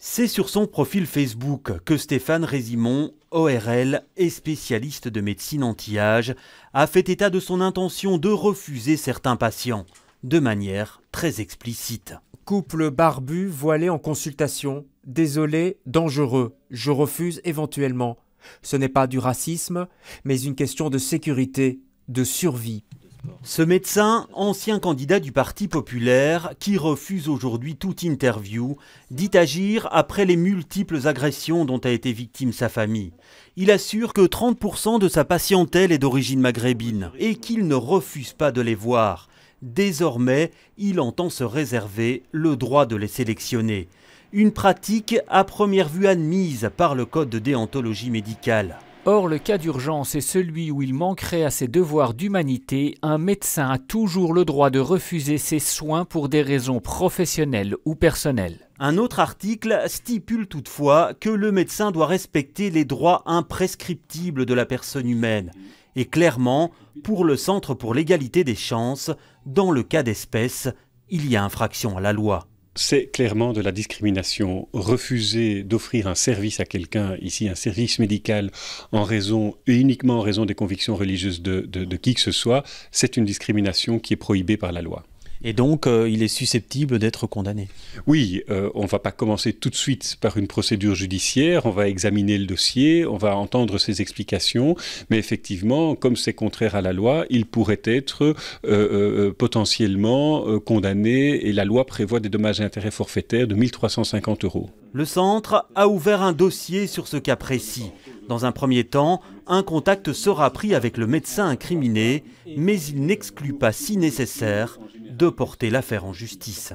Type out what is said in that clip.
C'est sur son profil Facebook que Stéphane Résimond, ORL et spécialiste de médecine anti-âge, a fait état de son intention de refuser certains patients, de manière très explicite. Couple barbu voilé en consultation. Désolé, dangereux. Je refuse éventuellement. Ce n'est pas du racisme, mais une question de sécurité, de survie. Ce médecin, ancien candidat du Parti populaire, qui refuse aujourd'hui toute interview, dit agir après les multiples agressions dont a été victime sa famille. Il assure que 30% de sa patientèle est d'origine maghrébine et qu'il ne refuse pas de les voir. Désormais, il entend se réserver le droit de les sélectionner. Une pratique à première vue admise par le Code de déontologie médicale. Or, le cas d'urgence est celui où il manquerait à ses devoirs d'humanité. Un médecin a toujours le droit de refuser ses soins pour des raisons professionnelles ou personnelles. Un autre article stipule toutefois que le médecin doit respecter les droits imprescriptibles de la personne humaine. Et clairement, pour le Centre pour l'égalité des chances, dans le cas d'espèce, il y a infraction à la loi. C'est clairement de la discrimination. Refuser d'offrir un service à quelqu'un, ici un service médical, en raison et uniquement en raison des convictions religieuses de qui que ce soit, c'est une discrimination qui est prohibée par la loi. Et donc, il est susceptible d'être condamné. Oui, on ne va pas commencer tout de suite par une procédure judiciaire, on va examiner le dossier, on va entendre ses explications, mais effectivement, comme c'est contraire à la loi, il pourrait être potentiellement condamné et la loi prévoit des dommages et intérêts forfaitaires de 1 350 €. Le centre a ouvert un dossier sur ce cas précis. Dans un premier temps, un contact sera pris avec le médecin incriminé, mais il n'exclut pas, si nécessaire, de porter l'affaire en justice.